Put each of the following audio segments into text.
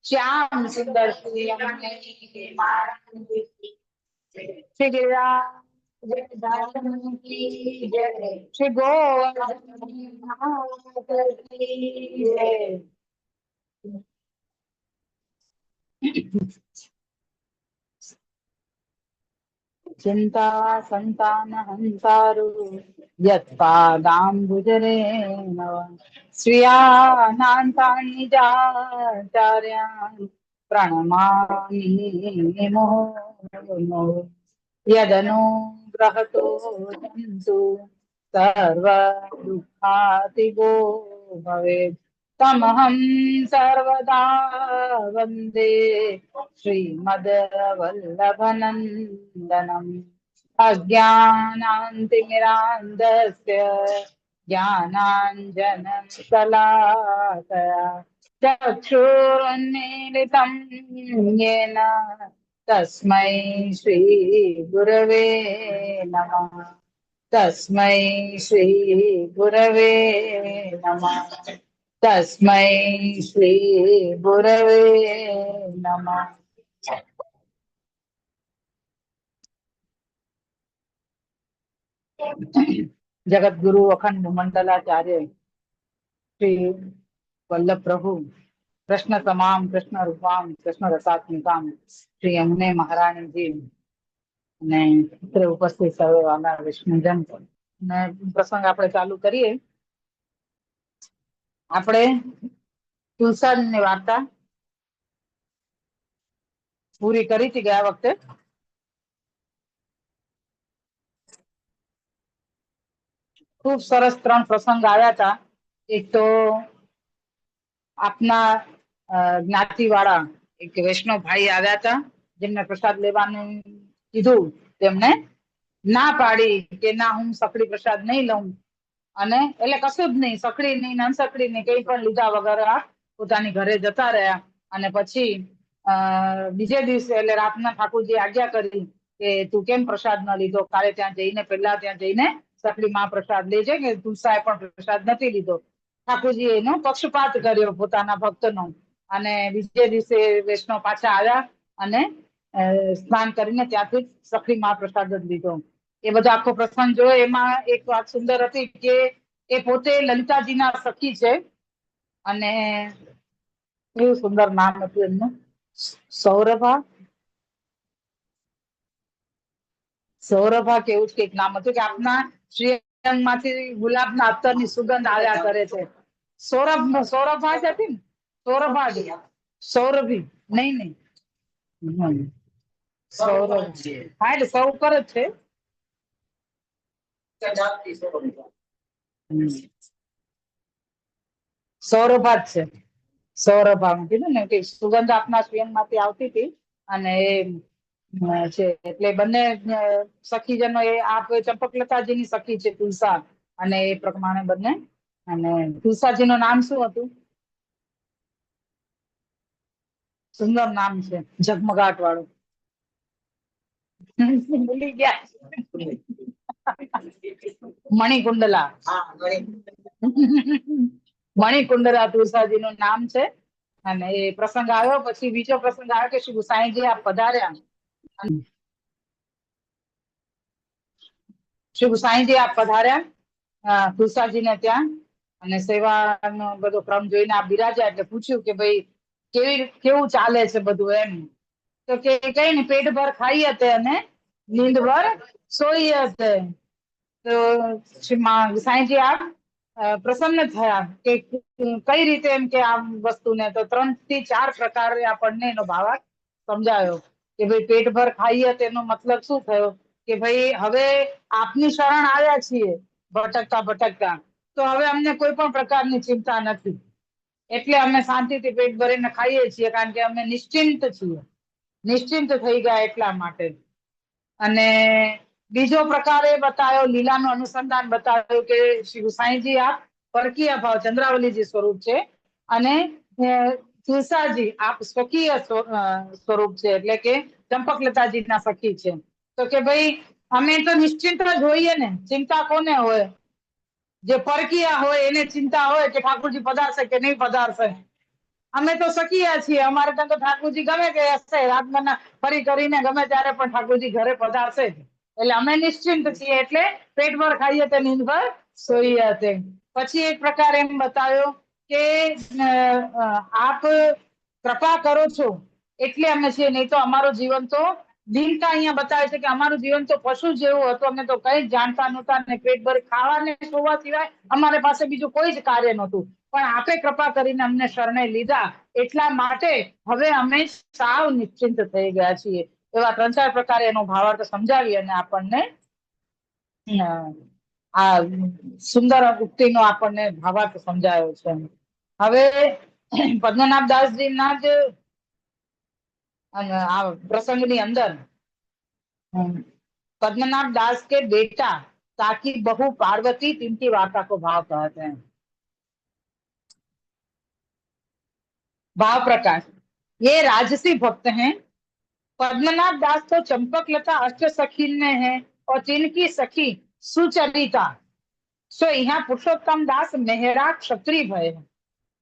श्याम सुंदर श्री गिरिराज की जय, श्री गोवर्धन की जय। चिंता संतान हंसारु यत्पादाम्बुजरे नव श्रियानान्तान्निजाचार्यान् प्रणमामि मुहुर्मुहुः। यदनुग्रहतो जन्तु सर्वदुःखातिगो भवेत् तमहं सर्वदा वन्दे श्रीमद्वल्लभनन्दनम्। अज्ञानान्तिमिरान्धस्य ज्ञानाञ्जनशलाकया चक्षुरुन्मीलितं येन तस्मै श्रीगुरवे नमः। तस्मै श्रीगुरवे नमः। तस्मै श्रीगुरवे नमः। जगत गुरु अखंड मंडलाचार्य श्री वल्लभ प्रभु कृष्ण तमाम कृष्ण रूपाम कृष्ण रसात्मिकाम श्री यमुने महाराणी जी ने उपस्थित सर्वे वाला विष्णुजन ने प्रसंग આપણે ચાલુ કરીએ। આપણે તુલસાની વાર્તા પૂરી કરી હતી ગયા વખતે। खूब सरस 3 प्रसंग आया था। एक तो આપના જ્ઞાતિ વાળા એક વૈષ્ણવ ભાઈ આવ્યા હતા જેમને પ્રસાદ લેવાનું કીધું તેમને ના પાડી કે ના હું સકડી પ્રસાદ નહીં લઉં અને એટલે કશું જ નહીં સકડી નહીં નનસકડી નહીં કઈ પણ લીધા વગર આ પોતાની ઘરે જતા રહ્યા અને પછી બીજે દિવસે એટલે રાતના ઠાકોરજી આજ્ઞા કરી કે તું કેમ પ્રસાદ ન લીધો કાલે ત્યાં જઈને પહેલા ત્યાં જઈને સકડી માં પ્રસાદ લેજે કે તુલસાએ પણ પ્રસાદ નથી લીધો। ઠાકોરજી એનો પક્ષપાત કર્યો પોતાના ભક્તનો અને બીજે દિવસે વૈષ્ણવ પાછા આવ્યા અને સ્નાન કરીને ત્યાંથી સખડી મહાપ્રસાદ જ લીધો। એ બધો આખો પ્રસંગ જોયો। એમાં એક વાત સુંદર હતી કે એ પોતે લલિતાજીના સખી છે અને એવું સુંદર નામ હતું એમનું સૌરભા સૌરભા કેવું જ કંઈક નામ હતું કે આપના શ્રીઅંગમાંથી ગુલાબના અત્તરની સુગંધ આવ્યા કરે છે। સૌરભ સૌરભા જ હતી ને સૌરભા સૌરભી નહીં નહીં સૌરભ હા એટલે સૌ ઉપર જ છે। સૌરભા જ છે સૌરભા કીધું ને કે સુગંધ આપના શ્રીઅંગમાંથી આવતી હતી અને એ છે એટલે બંને સખીજનો એ આપ ચંપકલતાજીની સખી છે તુલસા અને એ પ્રમાણે બંને અને તુલસાજીનું નામ શું હતું સુંદર નામ છે ઝગમગાટ વાળું ભૂલી ગયા મણિકુંડલા મણિકુંડલા તુલસાજીનું નામ છે અને એ પ્રસંગ આવ્યો પછી બીજો પ્રસંગ આવ્યો કે શ્રી ગુસાઈજી આ પધાર્યા શ્રી ગુસાઈજી આ પધાર્યા તુલસાજીને ત્યાં અને સેવાનો બધો ક્રમ જોઈને આ બિરાજ્યા એટલે પૂછ્યું કે ભાઈ કેવું ચાલે છે બધું એમ તો કે કઈ ને પેટ ભર ખાઈ હતે અને નીંદ ભર સોઈ હતે। તો શ્રી ગુસાઈજી આપ પ્રસન્ન થયા કે કઈ રીતે એમ કે આ વસ્તુને તો 3 થી 4 પ્રકારે આપણને એનો ભાવાર્થ સમજાયો કે ભાઈ પેટ ભર ખાઈ હતે એનો મતલબ શું થયો કે ભાઈ હવે આપની શરણ આવ્યા છીએ ભટકતા ભટકતા તો હવે અમને કોઈ પણ પ્રકારની ચિંતા નથી એટલે અમે શાંતિથી પેટ ભરીને ખાઈએ છીએ કારણ કે અમે નિશ્ચિંત છીએ નિશ્ચિંત થઈ ગયા એટલા માટે। અને બીજો પ્રકાર એ બતાવ્યો લીલાનું અનુસંધાન બતાવ્યું કે શ્રી ગુસાઈજી આપ પરકીય ભાવ ચંદ્રાવલીજી સ્વરૂપ છે અને તુલસાજી આપ સ્વકીય સ્વરૂપ છે એટલે કે ચંપકલતાજીના સખી છે. તો કે ભાઈ અમે તો નિશ્ચિંત જ હોઈએ ને, ચિંતા કોને હોય? જે પરકીયા હોય એને ચિંતા હોય કે ઠાકોરજી પધારશે કે નહીં પધારશે. અમે તો સખિયા છીએ, અમારે ત્યાં તો ઠાકોરજી ગમે તે હશે, રાતના ફરી કરીને ગમે ત્યારે પણ ઠાકોરજી ઘરે પધારશે. એટલે અમે નિશ્ચિંત છીએ, એટલે પેટભર ખાઈએ તે નીંદભર સોઈએ તે. પછી એક પ્રકાર એમ બતાવ્યો કે આપ કૃપા કરો છો એટલે અમે છીએ, નહીં તો અમારું જીવન તો દીનતા અહીંયા બતાવે છે કે અમારું જીવન તો પશુ જેવું હતું, અમે તો કઈ જાણતા નહોતા ને પેટભર ખાવાને સોવા સિવાય અમારે પાસે બીજું કોઈ જ કાર્ય નહોતું. પણ આપે કૃપા કરીને અમને શરણે લીધા, એટલા માટે હવે અમે સાવ નિશ્ચિંત થઈ ગયા છીએ. એવા 3-4 પ્રકારે એનો ભાવાર્થ સમજાવી અને આપણને આ સુંદર ઉક્તિનો આપણને ભાવાર્થ સમજાયો છે. હવે પદ્મનાભ દાસજીના જ આ પ્રસંગની અંદર पद्मनाभ दास के बेटा ताकि बहू पार्वती तिनकी वार्ता को भाव कहते हैं। भाव प्रकाश, ये राजसी भक्त हैं। पद्मनाभ दास तो चंपकलता अष्ट सखी में है और तिनकी सखी सुचरिता सो यहाँ पुरुषोत्तम दास मेहरा क्षत्रिय भय है।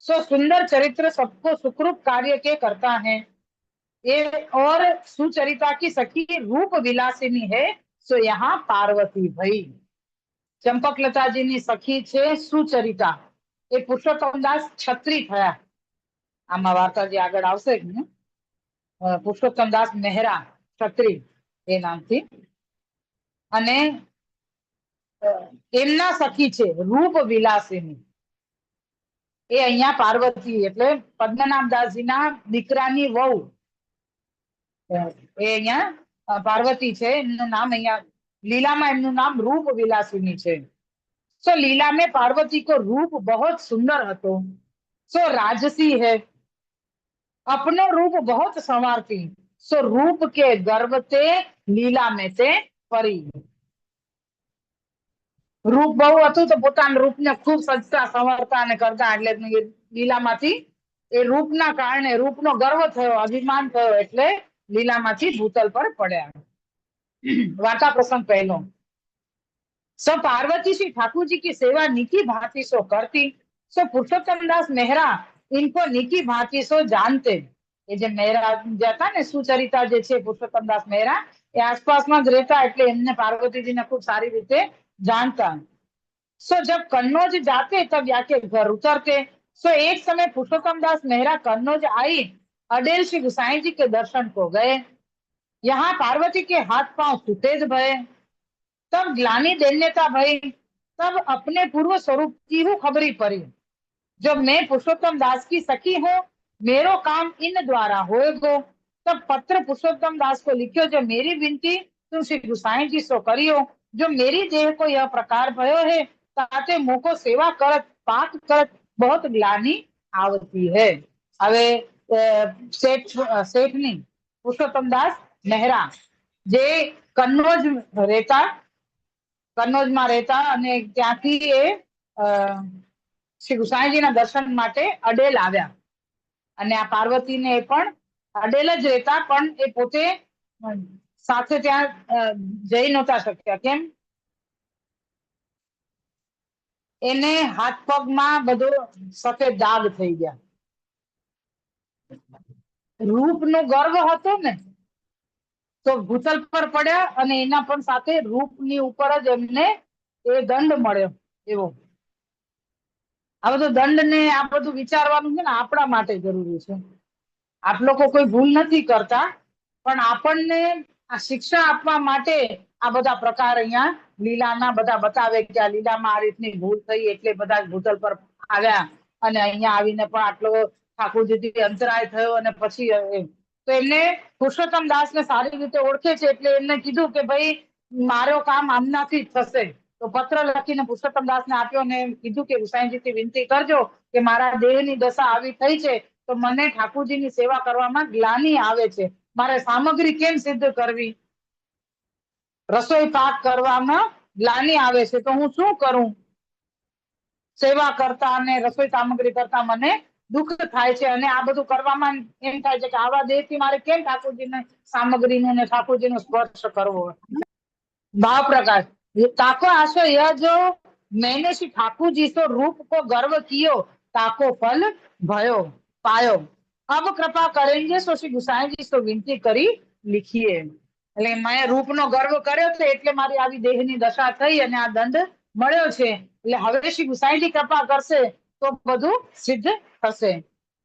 सो सुंदर चरित्र सबको सुखरूप कार्य के करता है। ये और सुचरिता की सखी रूप विलासिनी है। सो यहाँ पार्वती भाई चंपकलता जी ની સખી છે સુચરિતા, એ પુરુષોત્તમ દાસ છત્રી થયા. આમાં વાર્તા જે આગળ આવશે પુરુષોત્તમ દાસ મહેરા છત્રી એ નામથી, અને એમના સખી છે રૂપ વિલાસિની, એ અહીંયા પાર્વતી એટલે પદ્મનાભ દાસજીના દીકરાની વહુ એ અહીંયા પાર્વતી છે. એમનું નામ અહીંયા लीला में एमનું नाम रूप विलासिनी છે. सो लीला में पार्वती को रूप बहुत सुंदर હતો. सो राजसी है, अपनो रूप बहुत संवारती. सो रूप के गर्व ते लीला में ते परी. રૂપ બહુ હતું તો પોતાના રૂપને ખૂબ સજતા સંવારતા અને કરતા, એટલે લીલામાંથી એ રૂપના કારણે રૂપનો ગર્વ થયો, અભિમાન થયો, એટલે લીલામાંથી ભૂતલ પર પડ્યા. वार्ता प्रसंग पहलो। सो पार्वती श्री ठाकुर जी की सेवा निकी भांति सो करती। सो पुरुषोत्तम दास मेहरा इनको निकी भांति सो जानते। ये जो मेहरा जाता ने सुचरिता जे छे पुरुषोत्तम दास मेहरा એ આસપાસમાં જ રહેતા, એટલે એમને પાર્વતીજીને ખૂબ સારી રીતે जानता। सो जब कन्नौज जाते तब याके घर उतरते। सो एक समय पुरुषोत्तम दास मेहरा कन्नौज आई, अडेल श्री गुसाई जी के दर्शन को गए। यहाँ पार्वती के हाथ पांव सुतेज भये। तब ग्लानि दैन्यता भई, तब अपने पूर्व स्वरूप की हूँ खबरी पड़ी। जब मैं पुरुषोत्तम दास की सखी हूँ, मेरो काम इन द्वारा होएगो। तब पत्र पुरुषोत्तम दास को लिखियो, जो मेरी विनती तुम श्री गुसाई जी सो करियो। जो मेरी देह को यह प्रकार भयो है, ताते मोको सेवा करत पाक करत बहुत ग्लानि आवती है। હવે શેઠની પુરુષોત્તમ દાસ મહેરા જે કન્નોજમાં રહેતા અને ત્યાંથી એ શ્રી ગુસાઈજીના દર્શન માટે અડેલ આવ્યા, અને આ પાર્વતીને એ પણ અડેલ જ રહેતા, પણ એ પોતે સાથે ત્યાં જઈ નહોતા શક્યા. કેમ? એને હાથ પગમાં બધો સફેદ દાગ થઈ ગયા. રૂપનો ગર્વ હતો ને, તો ભૂતલ પર પડ્યા અને એના પણ સાથે રૂપની ઉપર જ એમને એ દંડ મળ્યો એવો. આ બધું દંડ ને આ બધું વિચારવાનું છે ને આપણા માટે જરૂરી છે. આપ લોકો કોઈ ભૂલ નથી કરતા, પણ આપણને આ શિક્ષા આપવા માટે આ બધા પ્રકાર અહીંયા લીલાના બધા બતાવે કે આ લીલામાં આ રીતની ભૂલ થઈ એટલે બધા ભૂતલ પર આવ્યા, અને અહીંયા આવીને પણ આટલો ઠાકોરજીથી અંતરાય થયો, અને પછી તો એમને પુરુષોત્તમ દાસને સારી રીતે ઓળખે છે, એટલે એમને કીધું કે ભાઈ મારો કામ આમનાથી જ થશે. તો પત્ર લખીને પુરુષોત્તમ દાસને આપ્યો અને કીધું કે ગુસાઈજીથી વિનંતી કરજો કે મારા દેહની દશા આવી થઈ છે, તો મને ઠાકોરજીની સેવા કરવામાં ગ્લાનિ આવે છે. મારે સામગ્રી કેમ સિદ્ધ કરવી? રસોઈ પાક કરવામાં ગ્લાનિ આવે છે, તો હું શું કરું? સેવા કરતા અને રસોઈ સામગ્રી કરતા મને દુઃખ થાય છે અને આ બધું કરવામાં એમ થાય છે કે આવા દેહથી મારે કેમ ઠાકોરજીને સામગ્રીનો ને ઠાકોરજીનો સ્પર્શ કરવો। भाव प्रकाश ताको आशो यह जो मैंने श्री ठाकुर जी सो रूप को गर्व कियो ताको फल भयो पायो अब कृपा करेंगे सो श्री गुसाई जी सो विनती करी लिखिए। એટલે મેં રૂપનો ગર્વ કર્યો છે એટલે મારી આવી દેહની દશા થઈ અને આ દંડ મળ્યો છે એટલે હવે શ્રી ગુસાઈજી કૃપા કરશે તો બધું સિદ્ધ થશે।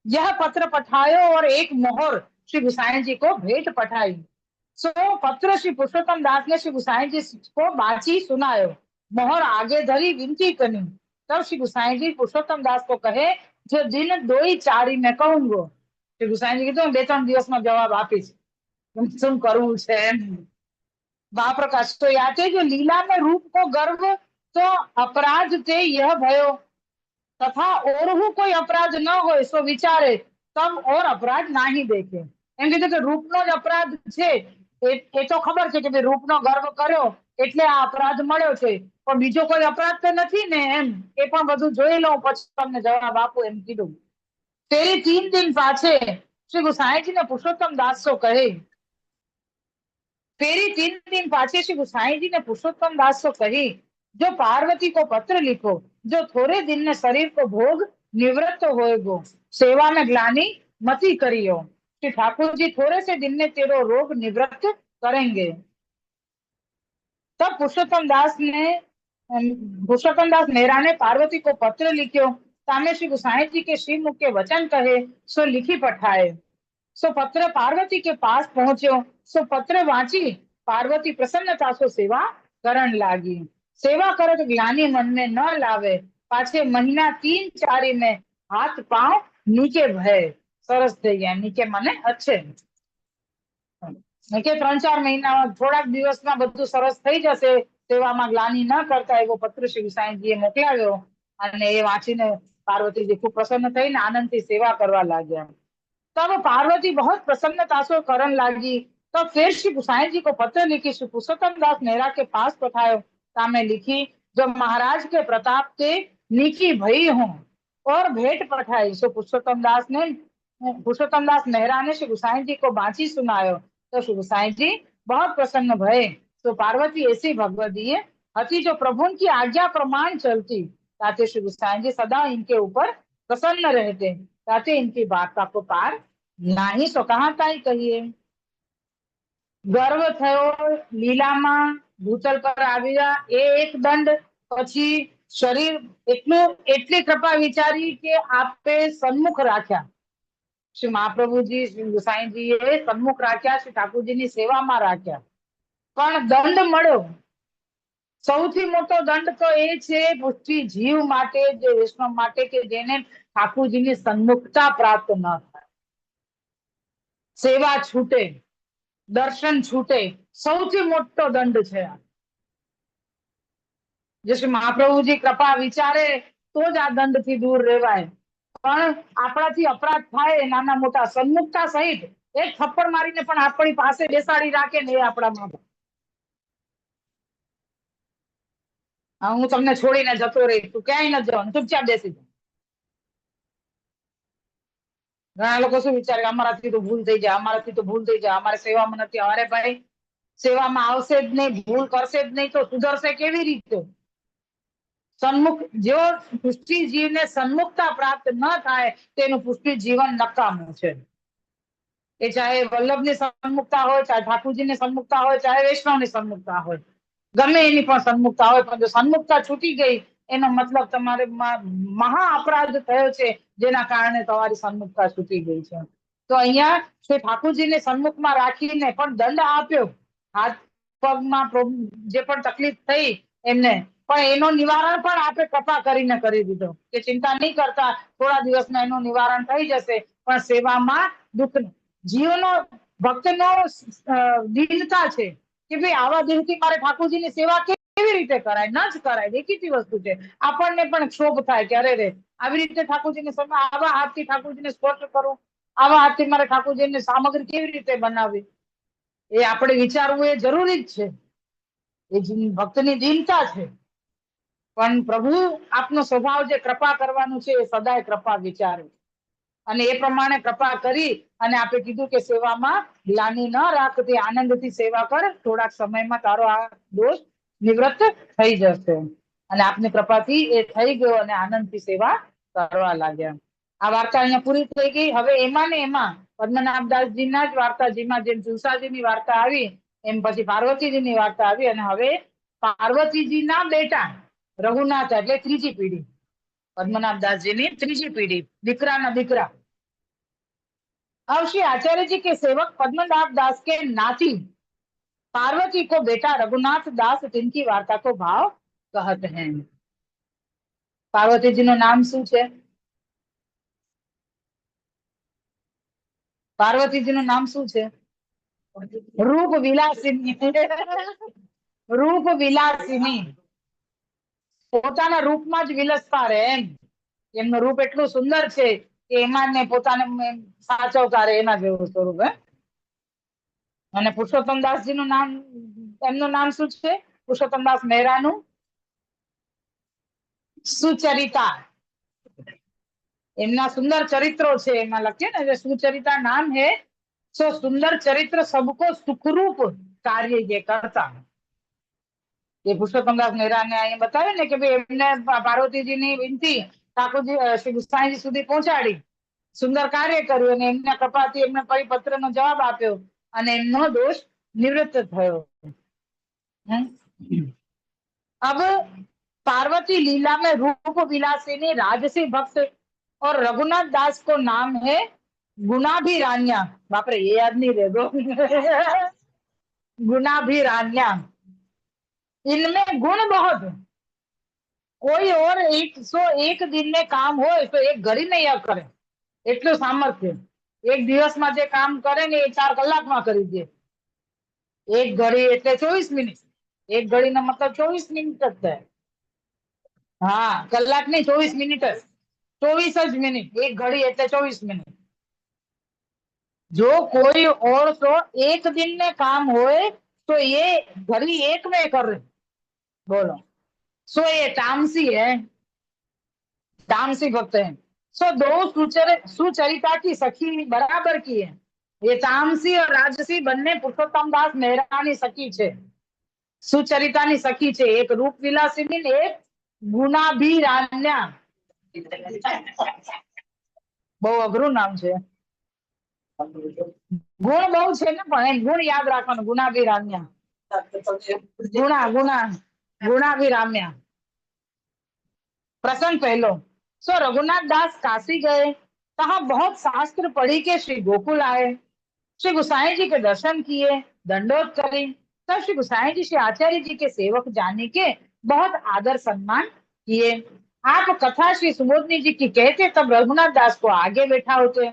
यह पत्र पठायो और एक मोहर श्री गुसाई जी को भेंट पठाई। सो पत्र श्री पुरुषोत्तम दास ने श्री गुसाई जी को बाची सुनायो। मोहर आगे धरी विनती करी। तब श्री गुसाई जी पुरुषोत्तम दास को कहे जो दिन 2-4 में कहूंगो। श्री गुसाई जी कीधुं 2-3 દિવસમાં જવાબ આપીશ શું કરવું છે એમ। महाप्रकाश तो याते जो लीला में रूप को गर्व तो अपराध ते यह भयो तथा और कोई अपराध न हो सो विचारे तब और अपराध नहीं देखे। એમ કીધું કે રૂપનો જ અપરાધ છે એ તો ખબર છે કે રૂપનો ગર્વ કર્યો એટલે આ અપરાધ મળ્યો છે પણ બીજો કોઈ અપરાધ તો નથી ને એમ એ પણ બધું જોઈ લઉં પછી તમને જવાબ આપું એમ કીધું। તેરી 3 दिन પાછે શ્રી ગુસાઈજી ને પુરુષોત્તમ દાસ સો કહે। फेरी 3 दिन पाछे श्री गुसाई जी ने पुरुषोत्तम दास को कही जो पार्वती को पत्र लिखो जो थोड़े दिन में शरीर को भोग निवृत्त होएगो सेवा में ग्लानि मती करियो श्री ठाकुर जी थोड़े से दिन में तेरो रोग निवृत्त करेंगे। तब पुरुषोत्तम दास मेहरा ने पार्वती को पत्र लिखो तामे श्री गुसाई जी के श्रीमुख के वचन कहे सो लिखी पठाए। सो पत्र पार्वती के पास पहुंचो सो पत्र वांची पार्वती प्रसन्नता सो सेवा करण लागी। सेवा करत ग्लानि मन में न लावे पाछे महीना 3-4 में हाथ पांव नीचे भय सरस થઈ ગયા નીચે મને अच्छे કે 3-4 મહિનામાં થોડાક દિવસમાં બધું સરસ થઈ જશે સેવામાં ગ્લાનિ ન કરતા એવો પત્ર શ્રી ગુસાઈજીએ મોકલાવ્યો અને એ વાંચીને પાર્વતીજી ખૂબ પ્રસન્ન થઈને આનંદથી સેવા કરવા लाग्યા। तब पार्वती बहुत प्रसन्नता से करण लगी। तब फिर श्री गुसाई जी को पत्र लिखी श्री पुरुषोत्तम दास मेहरा के पास पठायो तामे लिखी जो महाराज के प्रताप के नीकी भई हूँ और भेंट पठाई। सो पुरुषोत्तम दास मेहरा ने श्री गुसाई जी को बाची सुनायो तो श्री गुसाई जी बहुत प्रसन्न भये। तो पार्वती ऐसी भगवती हती जो प्रभु की आज्ञा प्रमाण चलती ताते श्री गुसाई जी सदा इनके ऊपर प्रसन्न रहते ताते इनकी वार्ता को पार नहीं सो कहा ताई कहिए। गर्व थयो लीलाમાં ભૂતલ પર આવ્યા એ એક દંડ પછી શરીર એટલી કૃપા વિચારી કે આપે સન્મુખ રાખ્યા શ્રી મહાપ્રભુજી શ્રી ગુસાઈજીએ સન્મુખ રાખ્યા શ્રી ઠાકોરજીની સેવામાં રાખ્યા પણ દંડ મળ્યો। સૌથી મોટો દંડ તો એ છે પૃથ્વી જીવ માટે જે વૈષ્ણવ માટે કે જેને ઠાકોરજીની સન્મુખતા પ્રાપ્ત ન થાય સેવા છૂટે દર્શન છૂટે સૌથી મોટો દંડ છે। જે શ્રી મહાપ્રભુજી કૃપા વિચારે તો જ આ દંડથી દૂર રહેવાય પણ આપણાથી અપરાધ થાય નાના મોટા સન્મુખતા સહિત એક થપ્પડ મારીને પણ આપણી પાસે બેસાડી રાખે ને એ આપણામાં હું તમને છોડીને જતો રહી તું ક્યાંય નથી જવાનું ચૂપચાપ બેસી જા। ઘણા લોકો શું વિચારે અમારાથી તો ભૂલ થઈ જાય અમારાથી તો ભૂલ થઈ જાય અમારે સેવામાં નથી અરે ભાઈ સેવામાં આવશે જ નહીં ભૂલ કરશે જ નહીં તો સુધરશે કેવી રીતે। સન્મુખ જો પુષ્ટિ જીવને સન્મુખતા પ્રાપ્ત ન થાય તેનું પુષ્ટિ જીવન નકામું છે। એ ચાહે વલ્લભની સન્મુખતા હોય ચાહે ઠાકોરજીની સન્મુખતા હોય ચાહે વૈષ્ણવની સન્મુખતા હોય ગમે એની પણ સન્મુખતા હોય પણ જો સન્મુખતા છૂટી ગઈ એનો મતલબ તમારે મહા અપરાધ થયો છે જેના કારણે તમારી સન્મુખતા છૂટી ગઈ છે। તો અહીંયા શ્રી ઠાકોરજીને સન્મુખમાં રાખીને પણ દંડ આપ્યો હાથ પગમાં જે પણ તકલીફ થઈ એમને પણ એનો નિવારણ પણ આપણે કૃપા કરીને કરી દીધો કે ચિંતા નહીં કરતા થોડા દિવસમાં એનું નિવારણ થઈ જશે પણ સેવામાં દુઃખ જીવનો ભક્તનો દીનતા છે કે ભાઈ આવા દિલથી મારે ઠાકોરજીની સેવા કેવી રીતે કરાય ન જ કરાય દેખીતી વસ્તુ છે। આપણને પણ ક્ષોભ થાય કે અરે રે આવી રીતે ઠાકોરજીની સેવા આવા હાથથી ઠાકોરજીને સ્પર્શ કરું આવા હાથથી મારે ઠાકોરજીની સામગ્રી કેવી રીતે બનાવવી એ આપણે વિચારવું એ જરૂરી જ છે એ ભક્તની દીનતા છે પણ પ્રભુ આપનો સ્વભાવ જે કૃપા કરવાનું છે એ સદાય કૃપા વિચારે અને એ પ્રમાણે કૃપા કરી અને આપણે કીધું કે સેવામાં ગ્લાનિ ન રાખતી, આનંદથી સેવા કર, થોડાક સમયમાં તારો આ દોષ નિવૃત્ત થઈ જશે. અને આપની કૃપાથી એ થઈ ગયો અને આનંદથી સેવા કરવા લાગ્યા. આ વાર્તા અહીંયા પૂરી થઈ ગઈ. હવે એમાં ને એમાં પદ્મનાભદાસજીના જ વાર્તાજીમાં જેમ તુલસાજીની વાર્તા આવી એમ પછી પાર્વતીજીની વાર્તા આવી અને હવે પાર્વતીજીના બેટા રઘુનાથ એટલે ત્રીજી પેઢી, पद्मनाभदासजीની ત્રીજી પેઢી, દીકરાના દીકરા। अब श्री आचार्य जी के सेवक पद्मनाभ दास के नाती पार्वती को बेटा रघुनाथ दास जिनकी वार्ता को भाव कहत हैं। पार्वती जी નું નામ શું છે? પાર્વતીજી નું નામ શું છે? રૂપ વિલાસિની। રૂપ વિલાસિની, પોતાના રૂપમાં જ વિલસતા રહે એમ। એમનું રૂપ એટલું સુંદર છે કે એમાં ને પોતાને સાચવતા રહે એના જેવું સ્વરૂપ હે। અને પુરુષોત્તમદાસજી નું નામ, એમનું નામ શું છે? પુરુષોત્તમદાસ મહેરાનું સુચરિતા। એમના સુંદર ચરિત્રો છે, એમાં લખીએ ને સુચરિતા નામ है, सो सुंदर चरित्र सबको सुखरूप कार्य ये करता। એ પુરુષોત્તમદાસ મહેરાને અહીંયા બતાવે ને કે ભાઈ એમને પાર્વતીજીની વિનંતી ઠાકોરજી શ્રી ગુસાઈજી સુધી પહોંચાડી, સુંદર કાર્ય કર્યું અને એમના કૃપાથી એમને પરિપત્રનો જવાબ આપ્યો અને એમનો દોષ નિવૃત્ત થયો। अब पार्वती लीला में रूप विलासिनी राजसी भक्त और रघुनाथ दास को नाम है गुणाभिरान्या। बाप रे ये याद नहीं रहेगा। गुणाभिरान्या, इनमें गुण बहुत, कोई और 101 दिन में काम हो तो एक घड़ी में यह करे એટલું સામર્થ્ય। એક દિવસમાં જે કામ કરે ને એ 4 કલાકમાં કરી દે। એક ઘડી એટલે 24 મિનિટ, એક ઘડીનો મતલબ 24 મિનિટ જ થાય। હા, કલાક નહીં, 24 મિનિટ જ, 24 જ મિનિટ, એક ઘડી એટલે 24 મિનિટ। જો કોઈ और तो एक दिन में काम होए तो ये घड़ी एक में करे। बोलो, सो ये तामसी है, तामसी भक्त है। सो दो सुचरिता की सखी बराबर की है। ये तामसी और राजसी બંને પુરુષોત્તમદાસ મહેરાની સખી છે, સુચરિતાની સખી છે। એક રૂપ વિલાસિની ને એક ગુણાભિરાન્યા। બહુ અઘરું નામ છે। ગુણ બહુ છે ને, પણ એ ગુણ યાદ રાખવાનું, ગુણાભિરામ્યા। गुणाभिराम्या। प्रसंग पहलो। सो रघुनाथ दास काशी गए, कहा बहुत शास्त्र पढ़ी के श्री गोकुल आए। श्री गुसाई जी के दर्शन किए, दंडोत करी। तब श्री गुसाई जी श्री आचार्य जी के सेवक जाने के बहुत आदर सम्मान किए। आप कथा श्री सुबोधनी जी की कहते तब रघुनाथ दास को आगे बैठा होते।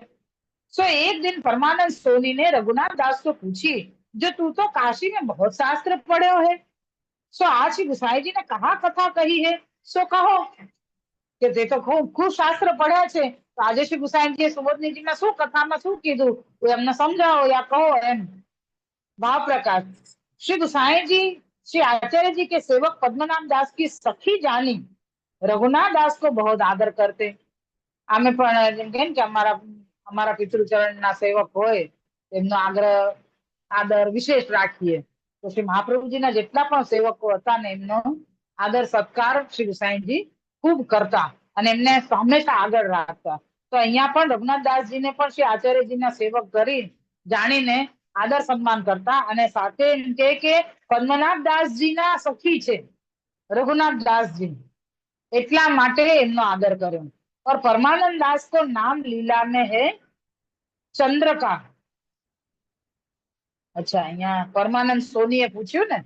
सो एक दिन परमानंद सोनी ने रघुनाथ दास को पूछी, जो तू तो काशी में बहुत शास्त्र पढ़े है, सो आज श्री गुसाई जी ने कहा कथा कही है, सो कहो। કે તે તો ખૂબ શાસ્ત્ર પડ્યા છે, તો આજે શ્રી ગુસાઈજીએ સુબોધનીજીના શું કથામાં શું કીધું એ અમને સમજાવો યા કહો એમ। ભાવ પ્રકાશ। श्री गुसाई जी श्री आचार्य जी के सेवक पद्मनाभ दास की सखी जानी रघुनाथ दास को बहुत आदर करते। અમે પણ જેમ કે અમારા પિતૃચરણના સેવક હોય એમનો આદર વિશેષ રાખીએ। તો શ્રી મહાપ્રભુજીના જેટલા પણ સેવકો હતા ને એમનો આદર સત્કાર શ્રી ગુસાઈજી ખૂબ કરતા અને એમને હંમેશા આગળ રાખતા। તો અહીંયા પણ રઘુનાથદાસજીને પણ શ્રી આચાર્યજીના સેવક કરી જાણીને આદર સન્માન કરતા અને સાથે એમ કહે કે પદ્મનાભદાસજીના સખી છે રઘુનાથદાસજી, એટલા માટે એમનો આદર કર્યો। और परमानंद दास को नाम लीला में है चंद्रका। अच्छा, અહીંયા પરમાનંદ સોનીએ પૂછ્યું ને,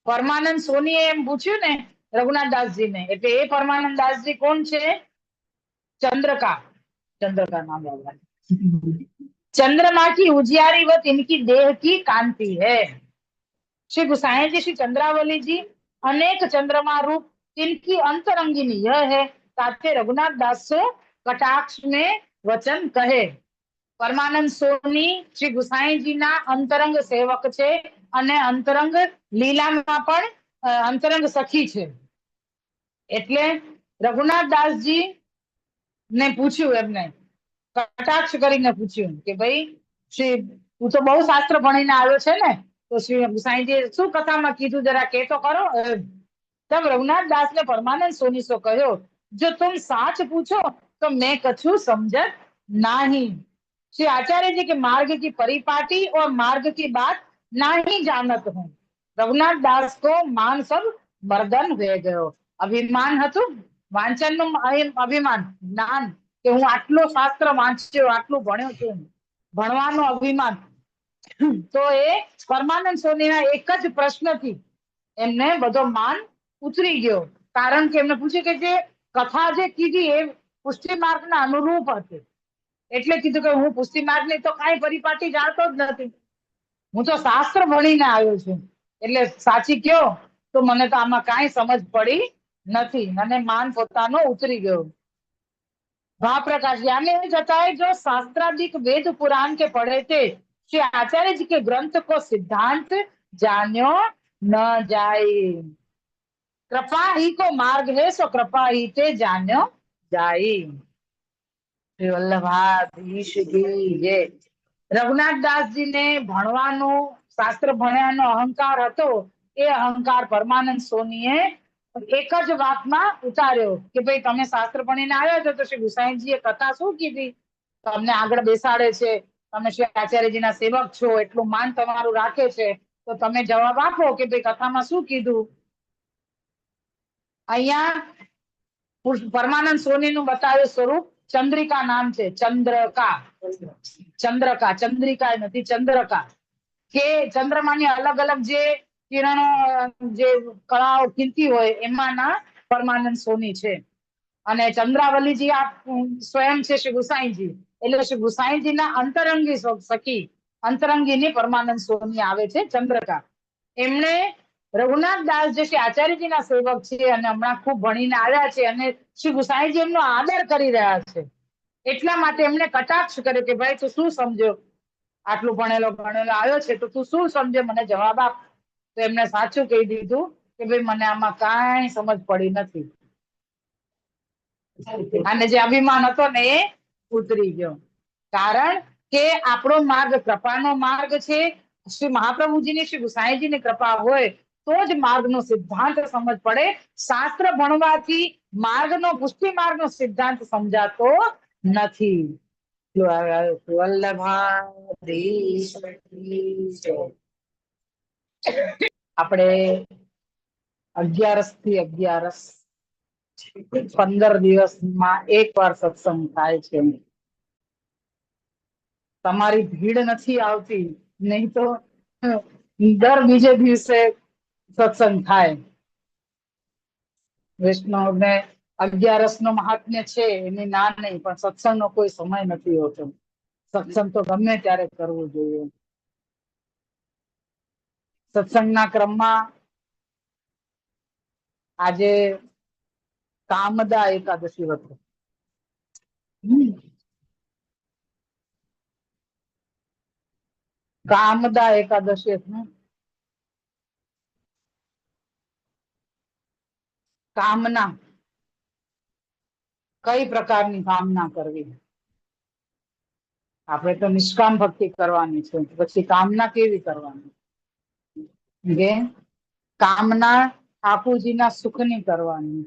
પરમાનંદ સોનીએ એમ પૂછ્યું ને રઘુનાથ દાસજીને, એટલે એ પરમાનંદ દાસજી કોણ છે? चंद्रका। चंद्रका नाम याद रखना। चंद्रमा की उजियारी वत इनकी देह की कांति है। श्री गुसाई जी श्री चंद्रावली जी अनेक चंद्रमा रूप इनकी अंतरंगिनी यह है, ताते रघुनाथ दास से कटाक्ष में वचन कहे। परमानंद सोनी श्री गुसाईजीना अंतरंग सेवक छे અને અંતરંગ લીલામાં પણ અંતરંગ સખી છે। એટલે રઘુનાથ દાસજી ને પૂછ્યું, એમને કટાક્ષ કરીને પૂછ્યું કે ભાઈ શ્રી તું તો બહુ શાસ્ત્ર ભણીને આવ્યો છે ને, તો શ્રી સાંઈજી શું કથામાં કીધું જરા કે તો કરો. तब रघुनाथ दास ने परमानंद सोनी से कहो, जो तुम साच पूछो तो मैं कछु समझत नहीं। श्री आचार्य जी के मार्ग की परिपाटी और मार्ग की बात नहीं जानत हूँ। रघुनाथ दास को मान सब मर्दन हो गयो। अभिमान હતું વાંચનનું અભિમાન, જ્ઞાન કે હું આટલો શાસ્ત્ર વાંચ્યો, આટલું ભણ્યો છું, ભણવાનો અભિમાન. તો એ પરમાનંદ સોનીના એક જ પ્રશ્નથી એમને બધો માન ઉતરી ગયો. કારણ કે એમને પૂછ્યું કે જે કથા જે કીધી એ પુષ્ટિ માર્ગના અનુરૂપ હતી, એટલે કીધું કે હું પુષ્ટિ માર્ગની તો કાંઈ પરિપાટી જાણતો જ નથી, હું તો શાસ્ત્ર ભણીને આવ્યો છું, એટલે સાચી કયો તો મને તો આમાં કાંઈ સમજ પડી નથી, અને માન પોતાનો ઉતરી ગયો. महाप्रकाश यानी जाता है जो शास्त्राधिक वेद पुराण के पढ़े थे, श्री आचार्य जी के ग्रंथ को सिद्धांत जान्यो न जाए। कृपा ही को मार्ग है, सो कृपा ही ते जान्यो जाए। શ્રી વલ્લભાધીશ કી જય. રઘુનાથ દાસજીને ભણવાનો, શાસ્ત્ર ભણ્યાનો અહંકાર હતો, એ અહંકાર પરમાનંદ સોનીએ એક જ વાતમાં ઉતાર્યો કે ભાઈ તમે શાસ્ત્ર ભણીને આવ્યા છો, તો શ્રી ગુસાઈજીએ કથા શું કીધી, તમને આગળ બેસાડે છે, તમે શ્રી આચાર્યજીના સેવક છો, એટલું માન તમારું રાખે છે, તો તમે જવાબ આપો કે ભાઈ કથામાં શું કીધું. અહીંયા પરમાનંદ સોનીનું બતાવ્યું સ્વરૂપ ચંદ્રિકા નામ છે. ચંદ્રકા, ચંદ્રકા, ચંદ્રિકા નથી, ચંદ્રકા, કે ચંદ્રમાની અલગ અલગ જે કિરણો, જે કળાઓ ખીલતી હોય એમાંના પરમાનંદ સોની છે. અને ચંદ્રાવલીજી આ સ્વયં છે શ્રી ગુસાઈજી, એટલે શ્રી ગુસાઈજીના અંતરંગી સખી, અંતરંગીની પરમાનંદ સોની આવે છે ચંદ્રકા. એમણે રઘુનાથ દાસ જે શ્રી આચાર્યજીના સેવક છે અને હમણાં ખૂબ ભણીને આવ્યા છે, અને શ્રી ગુસાઈજી એમનો આદર કરી રહ્યા છે, એટલા માટે એમને કટાક્ષ કર્યો કે ભાઈ તું શું સમજ્યો, આટલું ભણેલો આવ્યો છે તો તું શું સમજે, મને જવાબ આપ. તો એમને સાચું કહી દીધું કે ભાઈ મને આમાં કાંઈ સમજ પડી નથી, અને જે અભિમાન હતો ને એ ઉતરી ગયો. કારણ કે આપણો માર્ગ કૃપાનો માર્ગ છે. શ્રી મહાપ્રભુજીની, શ્રી ગુસાઈજીની કૃપા હોય તો જ માર્ગનો સિદ્ધાંત સમજ પડે. શાસ્ત્ર ભણવાથી માર્ગનો, પુષ્ટિ માર્ગનો સિદ્ધાંત સમજાતો નથી. આપણે 11 થી 11 15 દિવસમાં એક વાર સત્સંગ થાય છે. તમારી ભીડ નથી આવતી, નહીં તો દર બીજે દિવસે સત્સંગ થાય. વૈષ્ણવને 11 નો મહાત્મ્ય છે એની ના નહીં, પણ સત્સંગનો કોઈ સમય નથી હોતો. સત્સંગ તો ગમે ત્યારે કરવું જોઈએ. સત્સંગના ક્રમમાં આજે કામદા એકાદશી હતો. કામદા એકાદશી એટલે કામના, કઈ પ્રકારની કામના કરવી. આપણે તો નિષ્કામ ભક્તિ કરવાની છે, પછી કામના કેવી કરવાની? કે કામના ઠાકોરજીના સુખની કરવાની,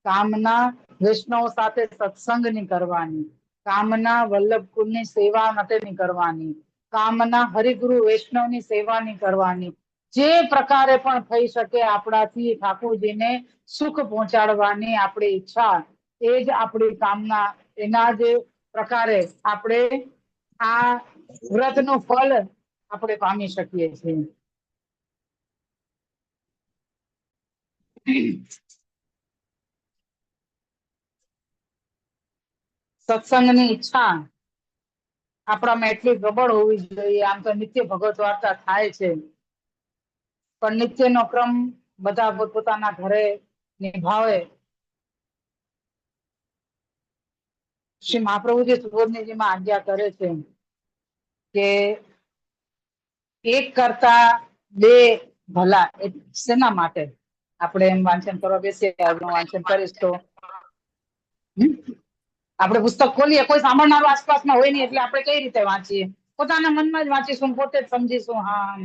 કામના વૈષ્ણવ સાથે સત્સંગની કરવાની, કામના વલ્લભકુળની સેવા માટેની કરવાની, કામના હરિગુરુ વૈષ્ણવની સેવાની કરવાની. જે પ્રકારે પણ થઈ શકે આપણાથી ઠાકોરજીને સુખ પહોંચાડવાની આપણી ઈચ્છા, એ જ આપણી કામના. એના જે પ્રકારે આપણે આ વ્રતનું ફળ આપણે પામી શકીએ છીએ. સત્સંગની ઈચ્છા આપણામાં એટલી પ્રબળ હોવી જોઈએ. આમ તો નિત્ય ભગવત વાર્તા થાય છે, પણ નિત્યનો ક્રમ બધા પોતપોતાના ઘરે નિભાવે. શ્રી મહાપ્રભુજી સુબોધનીજીમાં આજ્ઞા કરે છે કે એક કરતા બે ભલા. શેના માટે આપણે એમ વાંચન કરવા બેસીએ, વાંચન કરીશ તો આપણે પુસ્તક ખોલીએ, કોઈ સાંભળનારું આસપાસમાં હોય નહીં, એટલે આપણે કઈ રીતે વાંચીએ? પોતાના મનમાં જ વાંચીશું, પોતે જ સમજીશું. હા,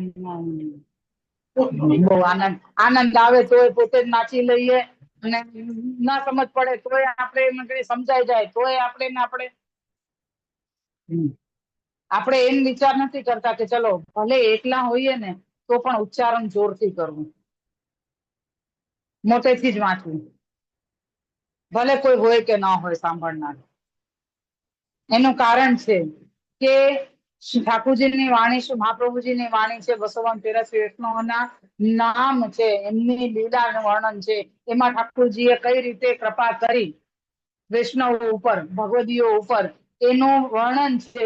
બહુ આનંદ આવે તોય પોતે જ નાચી લઈએ, અને ના સમજ પડે તોય આપણે સમજાઈ જાય તોય આપણે એમ વિચાર નથી કરતા કે ચલો ભલે એકલા હોઈએ ને તો પણ ઉચ્ચારણ જોરથી કરવું, મોટેથી જ વાંચવું, ભલે કોઈ હોય કે ના હોય સાંભળનાર. એનું કારણ છે કે ઠાકોરજીની વાણી શું, મહાપ્રભુજીની વાણી છે, 283 વૈષ્ણવોના નામ છે, એમની લીલાનું વર્ણન છે. એમાં ઠાકોરજીએ કઈ રીતે કૃપા કરી વૈષ્ણવો ઉપર, ભગવદીઓ ઉપર, એનું વર્ણન છે.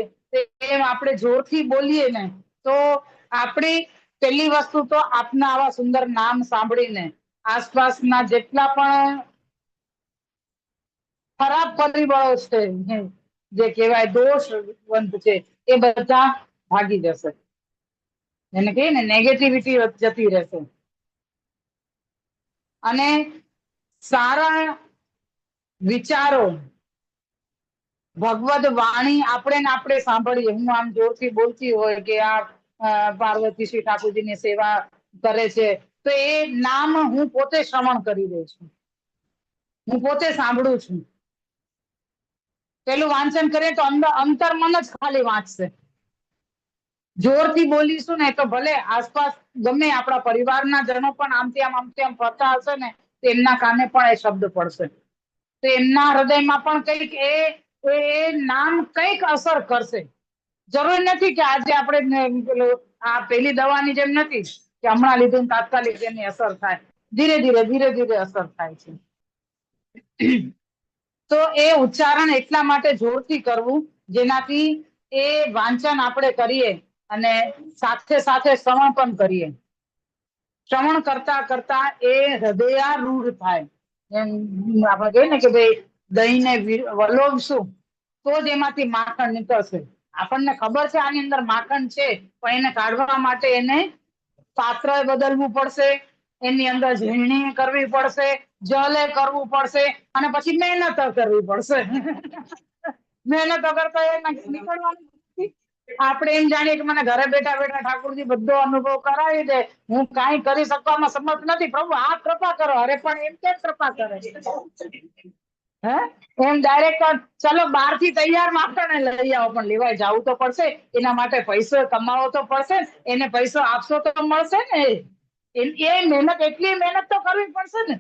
એમ આપણે જોરથી બોલીએ ને તો આપણી પહેલી વસ્તુ તો આપના આવા સુંદર નામ સાંભળીને આસપાસના જેટલા પણ ખરાબ પરિબળો છે, જે કહેવાય દોષવંત છે, એ બધા ભાગી જશે. એને કહીએ ને નેગેટિવિટી જતી રહેશે, અને સારા વિચારો, ભગવદ વાણી આપણે ને આપણે સાંભળીએ. હું આમ જોરથી બોલતી હોય કે આ પાર્વતી શ્રી ઠાકોરજીની સેવા કરે છે, તો એ નામ હું પોતે શ્રવણ કરી રહી છું, હું પોતે સાંભળું છું. પેલું વાંચન કરીએ તો અંતર મન જ ખાલી વાંચશે. જોરથી બોલીશું ને તો ભલે આસપાસ ગમે આપણા પરિવારના જનો પણ આમથી આમ ફરતા હશે ને, તેમના કાને પણ એ શબ્દ પડશે, તો એમના હૃદયમાં પણ કંઈક એ નામ કંઈક અસર કરશે. જરૂર નથી કે આજે આપણે આ પેલી દવાની જેમ નથી કે હમણાં લીધું તાત્કાલિક એની અસર થાય. ધીરે ધીરે અસર થાય છે. તો એ ઉચ્ચારણ એટલા માટે જોરથી કરવું, જેનાથી એ વાંચન આપણે કરીએ અને સાથે સાથે શ્રવણ પણ કરીએ. શ્રવણ કરતા કરતા એ હૃદયારૂઢ થાય. એમ આપણે કહીએ ને કે ભાઈ દહીંને વલોવશું તો જ એમાંથી માખણ નીકળશે. આપણને ખબર છે આની અંદર માખણ છે, પણ એને કાઢવા માટે એને પાત્ર બદલવું પડશે, એની અંદર ઝીણણી કરવી પડશે, જલે કરવું પડશે, અને પછી મહેનત કરવી પડશે. મહેનત વગર તો એ નીકળવાનું નથી. આપણે એમ જાણીએ કે મને ઘરે બેઠા બેઠા ઠાકોરજી બધો અનુભવ કરાવી દે, હું કાંઈ કરી શકવામાં સમર્થ નથી, પ્રભુ આ કૃપા કરો. અરે પણ એમ કેમ કૃપા કરે? એમ ડાયરેક્ટ ચલો બહાર થી તૈયાર માખણ લઈ આવો, પણ લેવાય જવું તો પડશે, એના માટે પૈસો કમાવો તો પડશે, એને પૈસો આપશો તો મળશે ને. એ મહેનત, એટલી મહેનત તો કરવી પડશે ને.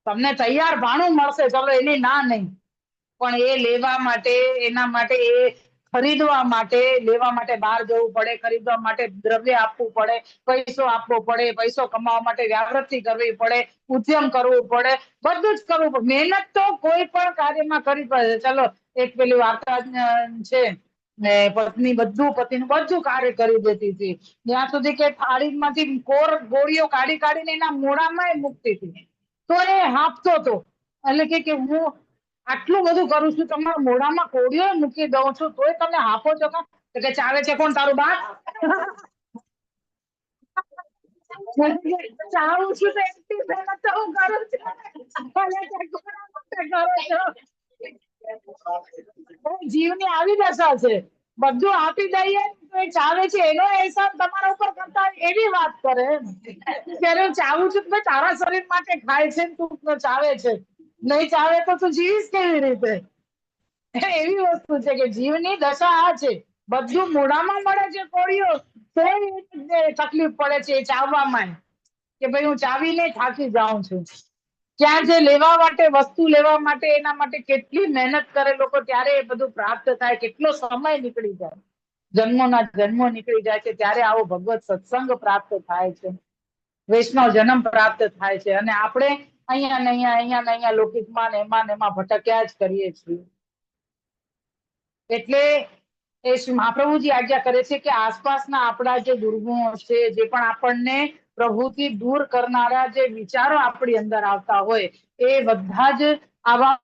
તમને તૈયાર ભાણું મળશે, ચલો એની ના નહીં, પણ એ લેવા માટે, એના માટે, એ ખરીદવા માટે, લેવા માટે બહાર જવું પડે, ખરીદવા માટે દ્રવ્ય આપવું પડે, પૈસો આપવો પડે, પૈસો કમાવા માટે વ્યાવૃત્તિ કરવી પડે, ઉદ્યમ કરવું પડે, બધું જ કરવું પડે. મહેનત તો કોઈ પણ કાર્યમાં કરવી પડે. ચલો એક પેલી વાર્તા છે ને, પત્ની પતિનું બધું કાર્ય કરી દેતી હતી, જ્યાં સુધી કે થાળીમાંથી ગોળીઓ કાઢીને એના મોઢામાં મૂકતી હતી, તો એ હાંફતો હતો. એટલે કે હું આટલું બધું કરું છું, તમારા મોઢામાં કોળીઓ મૂકી દઉં છું, તોય તમે હાંફો છો કા? તો કે ચાવે છે કોણ, તારું બાપ? ચાવું છું તો એટલી મહેનત તો હું કરું છું. જીવની આવી દશા છે. બધું આપી દઈએ તો એ ચાવે છે, એનો અહેસાન તમારા ઉપર કરતા એવી વાત કરે. ત્યારે હું ચાવું છું કે તારા શરીર માટે ખાય છે, તું ચાવે છે, નહીં ચાવે તો તું જીવીશ કેવી રીતે? એવી વસ્તુ છે કે જીવની દશા આ છે. બધું મોઢામાં મળે છે કોળીઓ, તો તકલીફ પડે છે ચાવવામાં, કે ભાઈ હું ચાવીને થાકી જાઉં છું. ત્યાં જે લેવા માટે, વસ્તુ લેવા માટે, એના માટે કેટલી મહેનત કરે લોકો, ત્યારે એ બધું પ્રાપ્ત થાય, કેટલો સમય નીકળી જાય, જન્મોના જન્મો નીકળી જાય છે, ત્યારે આવો ભગવત સત્સંગ પ્રાપ્ત થાય છે, વૈષ્ણવ જન્મ પ્રાપ્ત થાય છે. અને આપણે અહીંયા લૌકિકમાં ને એમાં ભટક્યા જ કરીએ છીએ. એટલે એ મહાપ્રભુજી આજ્ઞા કરે છે કે આસપાસના આપણા જે દુર્ગુણો છે, જે પણ આપણને પ્રભુથી દૂર કરનારા જે વિચારો આપણી અંદર આવતા હોય, એ બધા જ આવા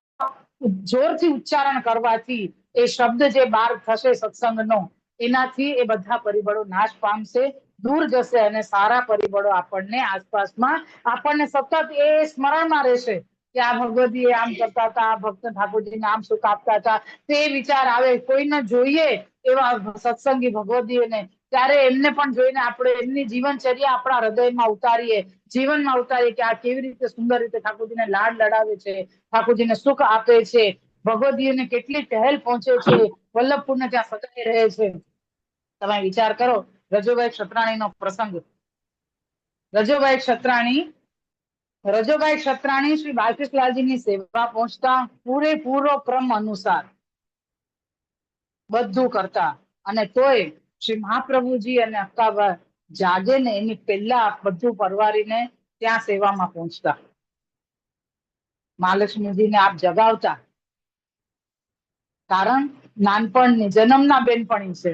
જોરથી ઉચ્ચારણ કરવાથી, એ શબ્દ જે બહાર થશે સત્સંગનો, એનાથી એ બધા પરિબળો નાશ પામશે, દૂર જશે, અને સારા પરિબળો આપણને આસપાસમાં આપણને સતત એ સ્મરણમાં રહેશે કે આ ભગવતીએ આમ કરતા હતા, આ ભક્ત ઠાકોરજીને આમ સુખ આપતા હતા, તે વિચાર આવે. કોઈને જોઈએ એવા સત્સંગી ભગવતીઓને, ત્યારે એમને પણ જોઈને આપણે એમની જીવનચર્યા આપણા હૃદયમાં ઉતારીએ, જીવનમાં ઉતારીએ કે આ કેવી રીતે સુંદર રીતે ઠાકોરજીને લાડ લડાવે છે, ઠાકોરજીને સુખ આપે છે, ભગવતીઓને કેટલી ટહેલ પહોંચે છે, વલ્લભપુરને ત્યાં સદાય રહે છે. તમે વિચાર કરો, રજુભાઈ ક્ષત્રાણીનો પ્રસંગ. રજુભાઈ ક્ષત્રાણી શ્રી બાલકૃષ્ણલાલજીની સેવા પહોંચતા પૂરેપૂરો ક્રમ અનુસાર બધું કરતા, અને તોય શ્રી મહાપ્રભુજી અને અક્કાબા જાગે ને એની પહેલા બધું પરવારીને ત્યાં સેવામાં પહોંચતા. મહાલક્ષ્મીજીને આપ જગાવતા, કારણ નાનપણની જન્મના બેનપણી છે.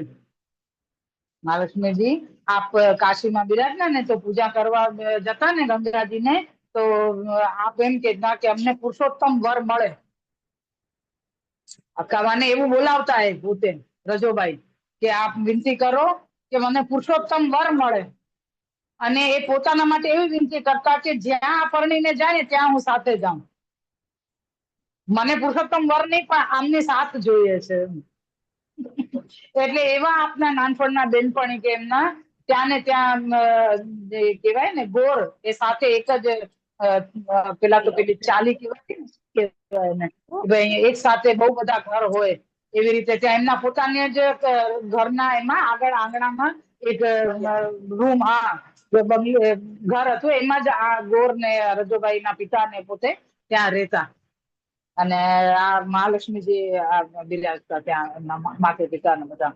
મહાલક્ષ્મીજી આપ કાશીમાં બિરાજના ને તો પૂજા કરવા જતા ને ગંગાજીને, તો આપ એમ કહેતા કે અમને પુરુષોત્તમ વર મળે. અક્કાબાને એવું બોલાવતા એ પોતે રજોબાઈ કે આપ વિનંતી કરો કે મને પુરુષોત્તમ વર મળે. અને એ પોતાના માટે એવી વિનંતી કરતા કે જ્યાં પરણીને જાય ને ત્યાં હું સાથે જાઉં. મને પુરુષોત્તમ વર નહીં પણ આમની સાથ જોઈએ છે. એટલે એવા આપના નાનપણના બેનપણી કે એમના ત્યાં ને ત્યાં કહેવાય ને ગોળ એ સાથે એક જ પેલા તો પેલી ચાલી કહેવાય ને, એક સાથે બહુ બધા ઘર હોય એવી રીતે ત્યાં એમના પોતાને જ ઘરના એમાં આગળ આંગણામાં એક રૂમ, ઘર હતું, એમાં જ આ ગોર ને રજોબાઈ ના પિતા ને પોતે ત્યાં રહેતા. અને આ મહાલક્ષ્મીજી બિરાજતા ત્યાં એમના માતા પિતા ને બધા.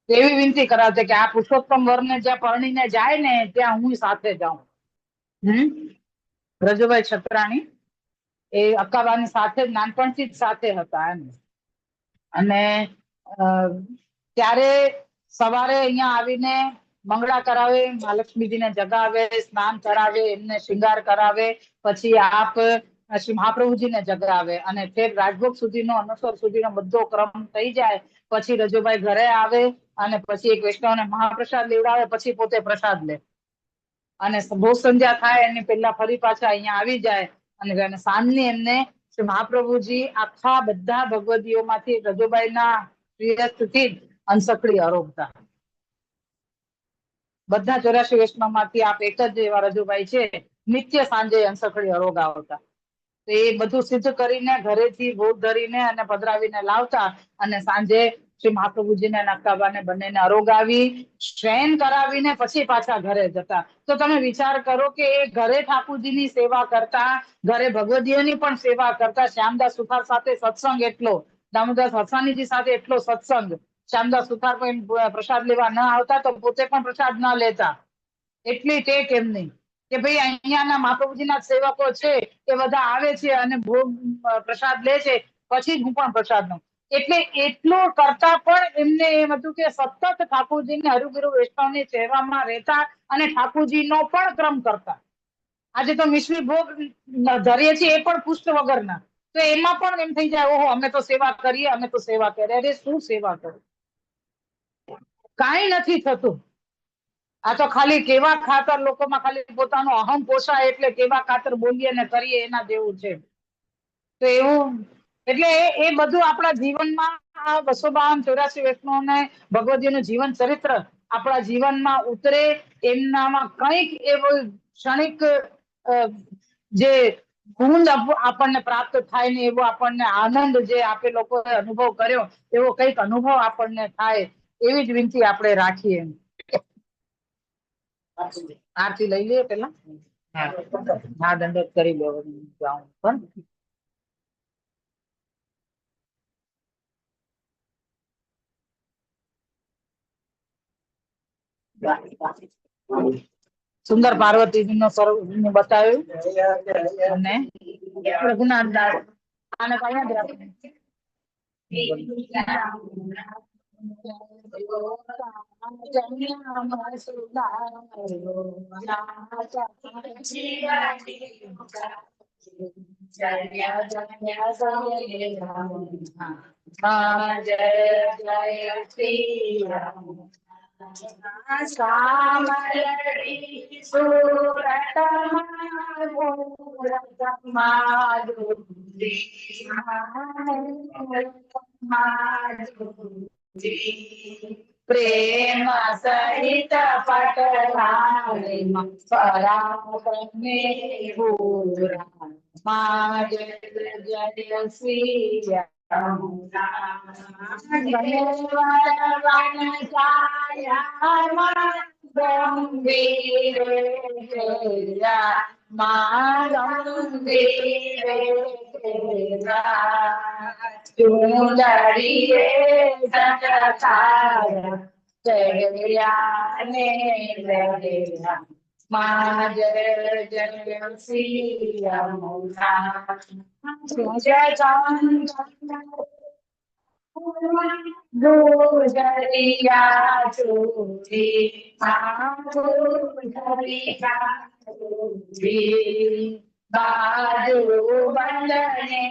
એવી વિનંતી કરાવते કે આ પુરુષોત્તમ વરને જ્યાં પરણીને જાય ને ત્યાં હું સાથે જાઉં. રજુભાઈ ક્ષત્રાણી એ અક્કાબાની સાથે નાનપણથી જ સાથે હતા એમ. અને ત્યારે સવારે અહીંયા આવીને મંગળા કરાવે, મહાલક્ષ્મીજીને જગાવે, સ્નાન કરાવે, એમને શૃંગાર કરાવે, પછી આપ શ્રી મહાપ્રભુજીને જગાવે, અને ફેર રાજભોગ સુધીનો અનસર સુધીનો બધો ક્રમ થઈ જાય પછી રજુભાઈ ઘરે આવે અને પછી એક વૈષ્ણવને મહાપ્રસાદ લેવડાવે, પછી પોતે પ્રસાદ લે, અને ભોગ સંધ્યા થાય એની પહેલા ફરી પાછા અહીંયા આવી જાય. અને સાંજની એમને શ્રી મહાપ્રભુજી આખા બધા ભગવદીઓમાંથી રજુબાઈના પ્રિયસ્થથી અંશકડી આરોગતા. બધા 84 વૈષ્ણવમાંથી આપ એક જ એવા રજુભાઈ છે નિત્ય સાંજે અંશકડી આરોગ આવતા. તો એ બધું સિદ્ધ કરીને ઘરેથી ભોગ ધરીને અને પધરાવીને લાવતા, અને સાંજે શ્રી મહાપ્રભુજીને અને અક્કાબાને બંનેને આરોગાવી શયન કરાવીને પછી પાછા ઘરે જતા. તો તમે વિચાર કરો કે એ ઘરે ઠાકુરજીની સેવા કરતા, ઘરે ભગવદીઓની પણ સેવા કરતા. શ્યામદાસ સુથાર સાથે સત્સંગ એટલો, દામોદરદાસ હરસાણીજી સાથે એટલો સત્સંગ. શ્યામદાસ સુથાર કોઈ પ્રસાદ લેવા ન આવતા તો પોતે પણ પ્રસાદ ન લેતા. એટલી ટેક એમની કે ભાઈ અહીંયાના મહાપ્રભુજીના સેવકો છે એ બધા આવે છે અને ભોગ પ્રસાદ લે છે, પછી જ હું પણ પ્રસાદ લઉં. એટલે એટલું કરતા પણ એમને એમ હતું કે સતત ઠાકોરજીને હરિગુરુ વૈષ્ણવની સેવામાં રહેતા અને ઠાકોરજીનો પણ ક્રમ કરતા. આજે તો મિશ્રી ભોગ ધરીએ છીએ એ પણ પુષ્ટ વગરના, તો એમાં પણ એમ થઈ જાય ઓહો અમે તો સેવા કરીએ, અમે તો સેવા કરીએ. અરે શું સેવા કરો, કાંઈ નથી થતું. આ તો ખાલી કેવા ખાતર લોકોમાં ખાલી પોતાનો અહમ પોષાય એટલે કેવા ખાતર બોલીએ ને કરીએ એના જેવું છે. તો એવું એટલે એ બધું આપણા જીવનમાં આ 252 વૈષ્ણવને ભગવદીનું જીવન ચરિત્ર આપણા જીવનમાં ઉતરે, એમનામાં કંઈક એવું ક્ષણિક જે ગુણ આપણને પ્રાપ્ત થાય ને એવો આપણને આનંદ જે આપે લોકોએ અનુભવ કર્યો એવો કંઈક અનુભવ આપણને થાય, એવી જ વિનંતી આપણે રાખીએ. આરતી લઈ લઈએ પેલા. હા, દંડવત કરી લો. જાઉં પણ સુંદર પાર્વતીજીનો સ્વરૂપ બતાવ્યું. અને રઘુનાથ દાસ આને કયા જ રાખે જય જય શ્રી રામ સામરડી સુરતમાં સુરતમાં પ્રેમ સહિત પટરાણીમાં પરાક્રમે પૂરા મા જય જય શ્રી રામ ચુંદડીએ ચડ્યાને રહ્યા મા જય જય શ્રી રામ જય ગુજરિયા ચોરી ગુજરિયા ચોરી બાજુ બંધને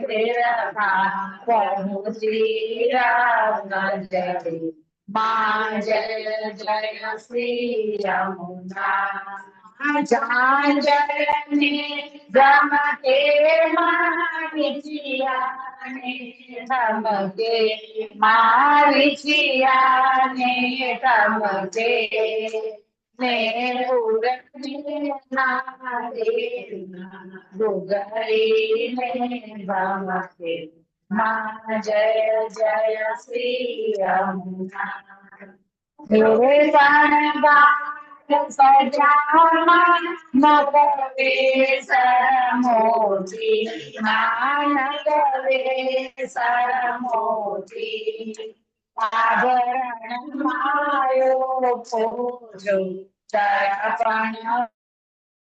પ્રેરણા પહોંચી રામ જય મા જય જય શ્રી રામ ઝાંઝરને ગમકે મારી જીયાને ધમકે મારી જીયાને ધમકે ને ઉરને નારે ડુગરીને ભમકે મા જય જય શ્રી રામ સજામાં નગવે સરમોજી નગવે સરમોજી આભરણ માયો પૂજો દર્પણ